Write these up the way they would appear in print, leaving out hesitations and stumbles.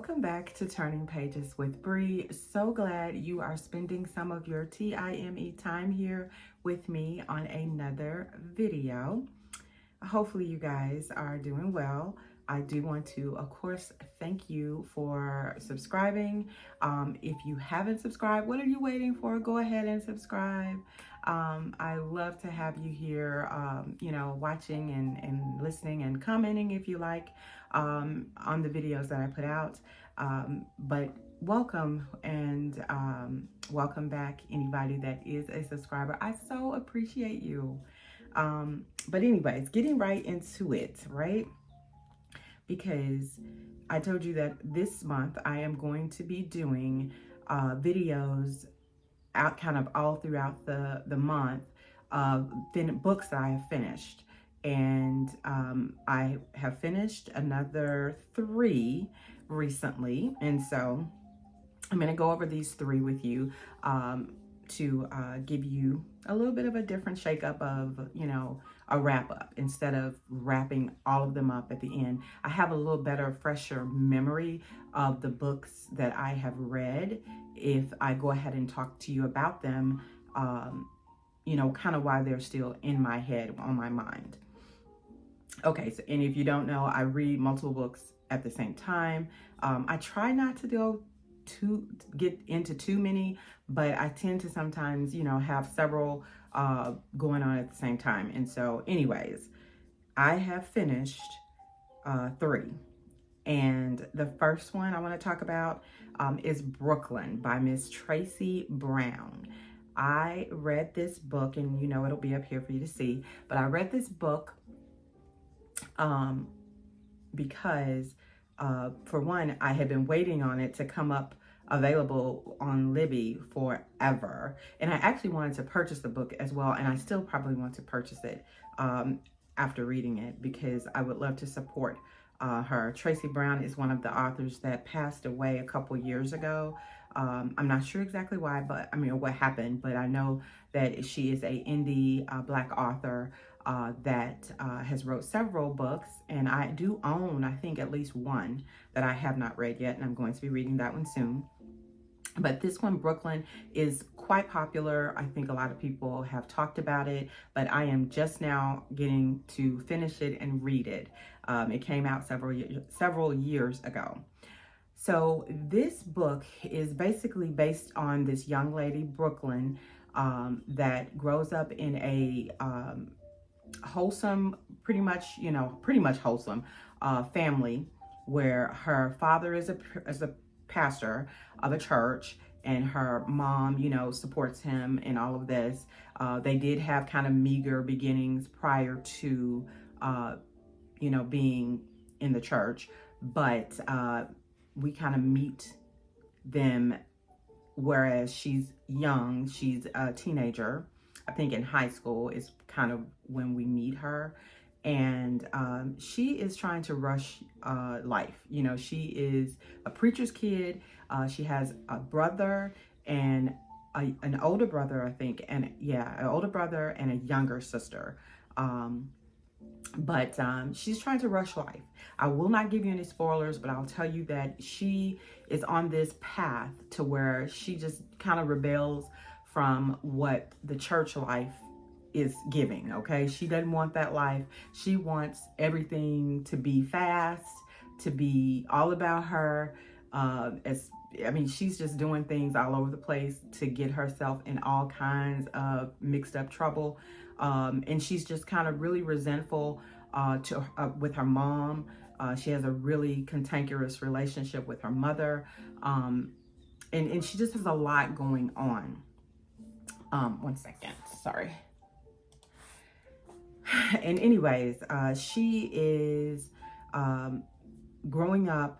welcome back to Turning Pages with Bree. So glad you are spending some of your time here with me on another video. Hopefully you guys are doing well. I do want to, of course, thank you for subscribing. If you haven't subscribed, what are you waiting for? Go ahead and subscribe. I love to have you here, watching and listening and commenting if you like on the videos that I put out. But welcome and welcome back, anybody that is a subscriber. I so appreciate you. But anyways, getting right into it, right? Because I told you that this month I am going to be doing videos out kind of all throughout the month of books that I have finished. And I have finished another 3 recently. And so I'm going to go over these 3 with you to give you a little bit of a different shakeup of, a wrap up instead of wrapping all of them up at the end. I have a little better, fresher memory of the books that I have read if I go ahead and talk to you about them, kind of while they're still in my head, on my mind. Okay, so, and if you don't know, I read multiple books at the same time. I try not to get into too many, but I tend to sometimes, have several going on at the same time. And so anyways, I have finished 3. And the first one I want to talk about is Brooklyn by Miss Tracy Brown. I read this book, and it'll be up here for you to see, but I read this book because for one, I had been waiting on it to come up available on Libby forever, and I actually wanted to purchase the book as well, and I still probably want to purchase it after reading it, because I would love to support her. Tracy Brown is one of the authors that passed away a couple years ago. I'm not sure exactly why, but what happened, but I know that she is a indie Black author that has wrote several books, and I do own, I think, at least one that I have not read yet, and I'm going to be reading that one soon. But this one, Brooklyn, is quite popular. I think a lot of people have talked about it, but I am just now getting to finish it and read it. It came out several years ago. So this book is basically based on this young lady, Brooklyn, that grows up in a wholesome, pretty much wholesome family, where her father is a pastor of a church, and her mom, supports him in all of this. They did have kind of meager beginnings prior to, being in the church, but we kind of meet them, whereas she's young, she's a teenager. I think in high school is kind of when we meet her. And she is trying to rush life. She is a preacher's kid. She has a brother and an older brother, I think, and an older brother and a younger sister. But she's trying to rush life. I will not give you any spoilers, but I'll tell you that she is on this path to where she just kind of rebels from what the church life is giving. Okay, she doesn't want that life. She wants everything to be fast, to be all about her. She's just doing things all over the place to get herself in all kinds of mixed up trouble. And she's just kind of really resentful with her mom. She has a really cantankerous relationship with her mother. And she just has a lot going on. One second, sorry. And anyways, she is growing up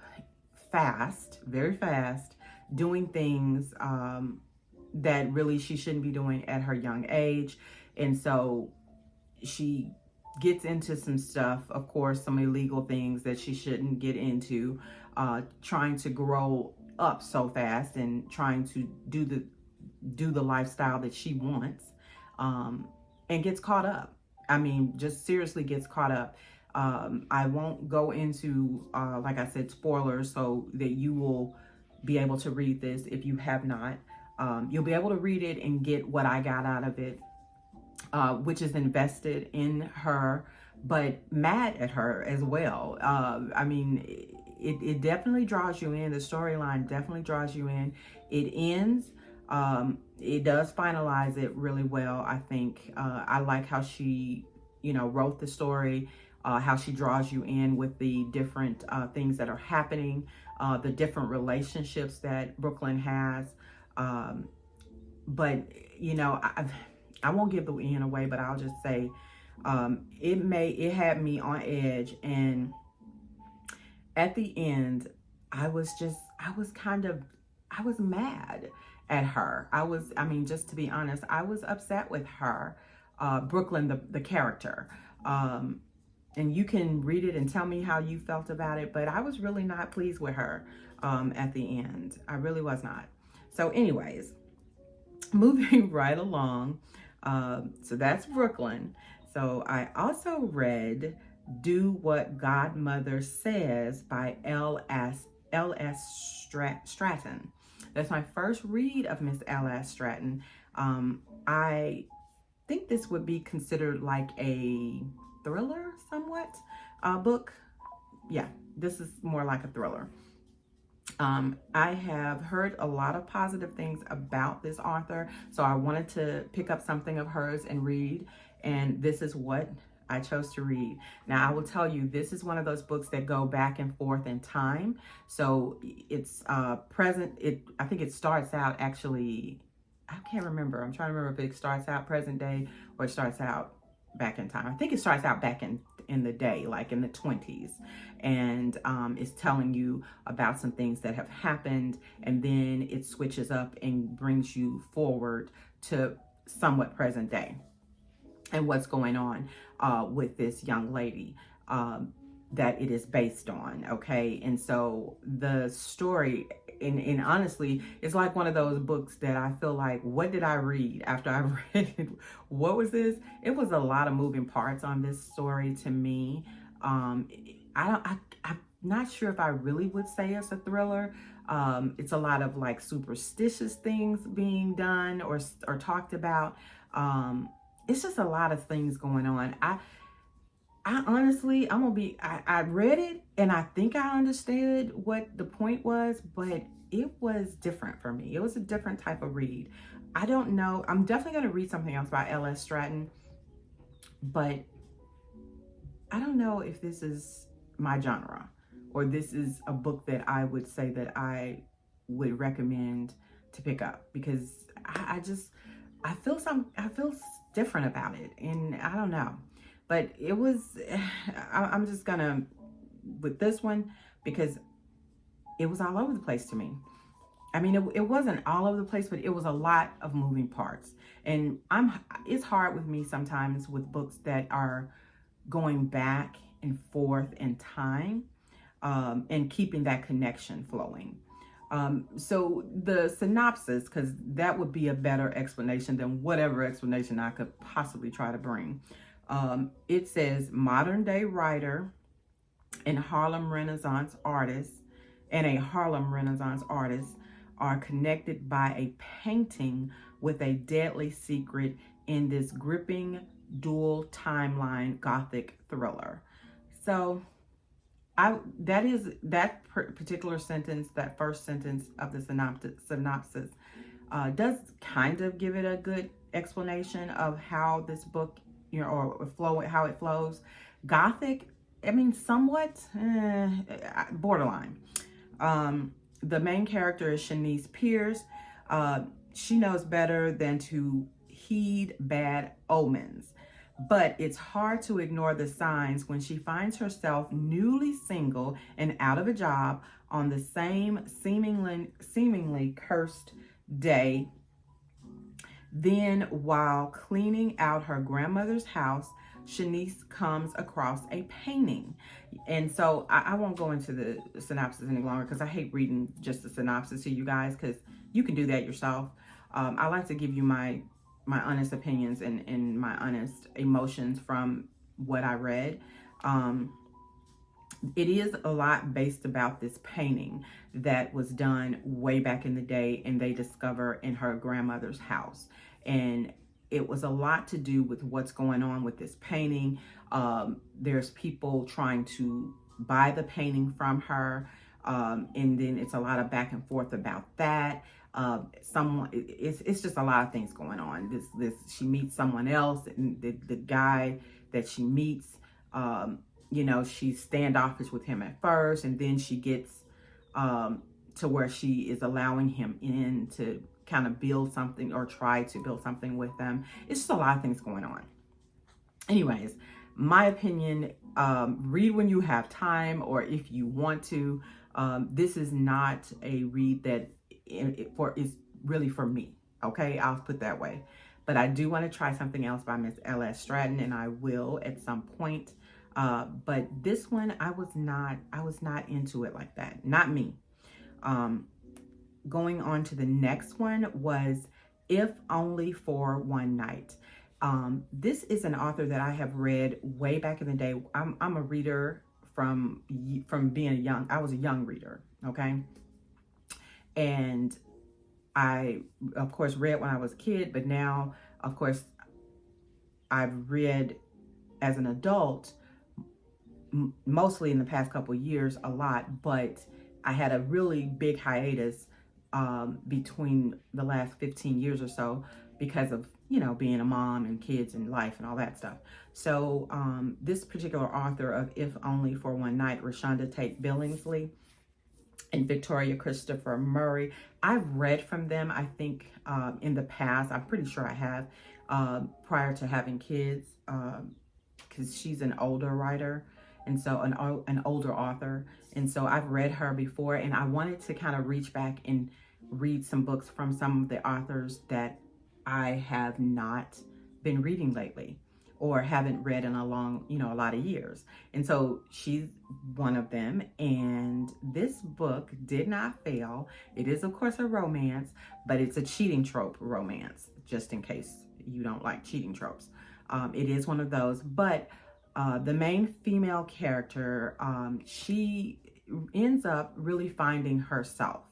fast, very fast, doing things that really she shouldn't be doing at her young age. And so she gets into some stuff, of course, some illegal things that she shouldn't get into, trying to grow up so fast and trying to do the lifestyle that she wants, and gets caught up. Just seriously gets caught up I won't go into, like I said, spoilers so that you will be able to read this if you have not. You'll be able to read it and get what I got out of it, which is invested in her, but mad at her as well. I mean, it definitely draws you in. The storyline definitely draws you in. It ends. It does finalize it really well, I think. I like how she, wrote the story, how she draws you in with the different things that are happening, the different relationships that Brooklyn has. But, I won't give the end away, but I'll just say it had me on edge. And at the end, I was mad at her. Just to be honest, I was upset with her, Brooklyn, the character. And you can read it and tell me how you felt about it, but I was really not pleased with her at the end. I really was not. So anyways, moving right along. So that's Brooklyn. So I also read Do What Godmother Says by LS Stratton. That's my first read of Miss LS Stratton. I think this would be considered like a thriller somewhat book. Yeah, this is more like a thriller. I have heard a lot of positive things about this author, so I wanted to pick up something of hers and read, and this is what I chose to read. Now, I will tell you, this is one of those books that go back and forth in time. So it's present. I think it starts out actually, I can't remember. I'm trying to remember if it starts out present day or it starts out back in time. I think it starts out back in the day, like in the 20s, and it's telling you about some things that have happened, and then it switches up and brings you forward to somewhat present day and what's going on with this young lady that it is based on. Okay, and so the story, and honestly, it's like one of those books that I feel like, what did I read after I read it? What was this? It was a lot of moving parts on this story to me. I'm not sure if I really would say it's a thriller. It's a lot of like superstitious things being done or talked about. It's just a lot of things going on. I honestly, I read it and I think I understood what the point was, but it was different for me. It was a different type of read. I don't know. I'm definitely going to read something else by LS Stratton, but I don't know if this is my genre or this is a book that I would say that I would recommend to pick up, because I feel different about it, and I don't know. But it was, I'm just gonna, with this one, because it was all over the place to me. I mean, it wasn't all over the place, but it was a lot of moving parts. And it's hard with me sometimes with books that are going back and forth in time, and keeping that connection flowing. So the synopsis, because that would be a better explanation than whatever explanation I could possibly try to bring. It says modern day writer and a Harlem Renaissance artist are connected by a painting with a deadly secret in this gripping dual timeline Gothic thriller. So that particular sentence, that first sentence of the synopsis, does kind of give it a good explanation of how this book, or how it flows. Gothic, I mean, somewhat borderline. The main character is Shanice Pierce. She knows better than to heed bad omens, but it's hard to ignore the signs when she finds herself newly single and out of a job on the same seemingly cursed day. Then, while cleaning out her grandmother's house, Shanice comes across a painting. And so I won't go into the synopsis any longer, because I hate reading just the synopsis to you guys, because you can do that yourself. I like to give you my honest opinions and my honest emotions from what I read. It is a lot based about this painting that was done way back in the day, and they discover in her grandmother's house. And it was a lot to do with what's going on with this painting. There's people trying to buy the painting from her, and then it's a lot of back and forth about that. It's just a lot of things going on. She meets someone else, and the guy that she meets, you know, she's standoffish with him at first, and then she gets to where she is allowing him in to kind of build something, or try to build something with them. It's just a lot of things going on. Anyways, my opinion, read when you have time, or if you want to. This is not a read that is really for me. Okay, I'll put that way. But I do want to try something else by Miss LS Stratton, and I will at some point. But this one, I was not into it like that. Not me. Going on to the next one was If Only for One Night. This is an author that I have read way back in the day. I'm a reader from being I was a young reader, okay? And I, of course, read when I was a kid, but now, of course, I've read as an adult, mostly in the past couple of years, a lot, but I had a really big hiatus between the last 15 years or so because of, you know, being a mom and kids and life and all that stuff. So this particular author of If Only for One Night, Reshonda Tate Billingsley and Victoria Christopher Murray, I've read from them, I think, in the past. I'm pretty sure I have, prior to having kids, because she's an older writer, and so an older author. And so I've read her before, and I wanted to kind of reach back and read some books from some of the authors that I have not been reading lately, or haven't read in a lot of years. And so she's one of them. And this book did not fail. It is, of course, a romance, but it's a cheating trope romance, just in case you don't like cheating tropes. It is one of those, but the main female character, she ends up really finding herself.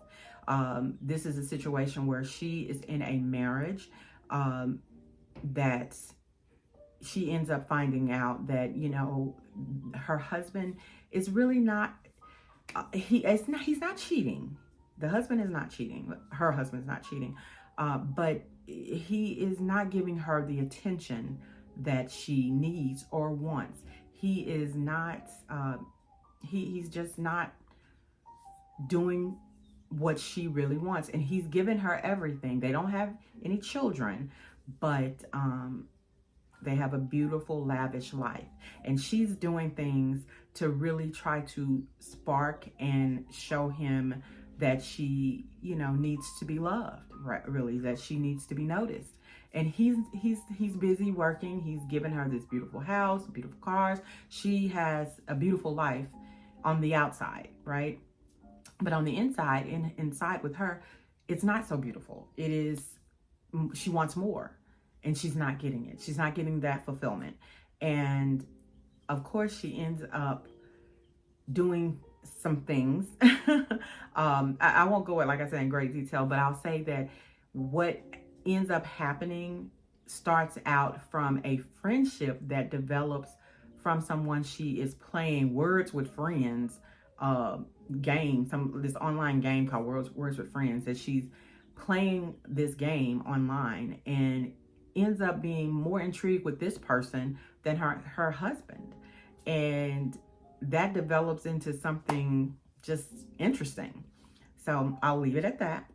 This is a situation where she is in a marriage that she ends up finding out that, you know, her husband is really not, he's not cheating. The husband is not cheating. Her husband is not cheating. But he is not giving her the attention that she needs or wants. He is not, he's just not doing what she really wants. And he's given her everything. They don't have any children, but they have a beautiful, lavish life. And she's doing things to really try to spark and show him that she, you know, needs to be loved, right? Really, that she needs to be noticed. And he's busy working. He's given her this beautiful house, beautiful cars. She has a beautiful life on the outside, right? But on the inside, inside with her, it's not so beautiful. It is, she wants more, and she's not getting it. She's not getting that fulfillment. And of course, she ends up doing some things. I won't go, like I said, in great detail, but I'll say that what ends up happening starts out from a friendship that develops from someone she is playing Words with Friends game, this online game called Words with Friends, that she's playing this game online, and ends up being more intrigued with this person than her husband. And that develops into something just interesting. So I'll leave it at that,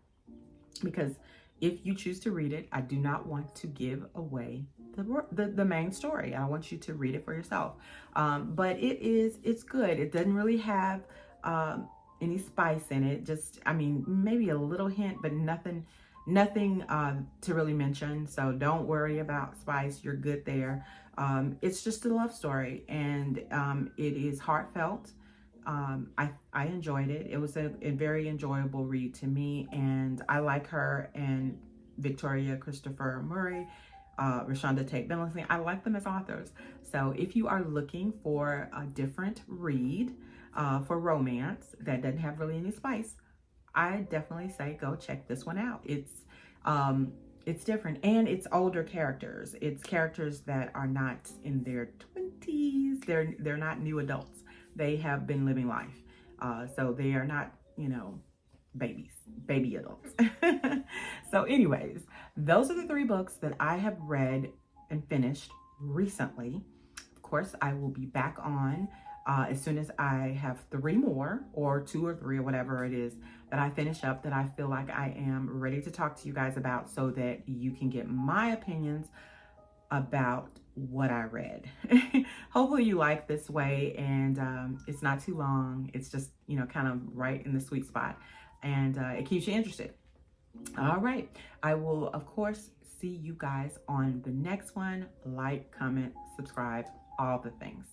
because if you choose to read it, I do not want to give away the main story. I want you to read it for yourself. But it's good. It doesn't really have any spice in it. Just, I mean, maybe a little hint, but nothing to really mention. So don't worry about spice. You're good there. It's just a love story, and it is heartfelt. I enjoyed it. It was a very enjoyable read to me, and I like her and Victoria Christopher Murray. Reshonda, Tate, Billingsley. I like them as authors. So if you are looking for a different read for romance that doesn't have really any spice, I definitely say go check this one out. It's different, and it's older characters. It's characters that are not in their 20s. They're not new adults. They have been living life. So they are not, you know, baby adults. So anyways, those are the 3 books that I have read and finished recently. Of course, I will be back on as soon as I have 3 more, or 2 or 3 or whatever it is that I finish up, that I feel like I am ready to talk to you guys about, so that you can get my opinions about what I read. Hopefully you like this way, and it's not too long. It's just, you know, kind of right in the sweet spot, and it keeps you interested. All right, I will of course see you guys on the next one. Like, comment, subscribe, all the things.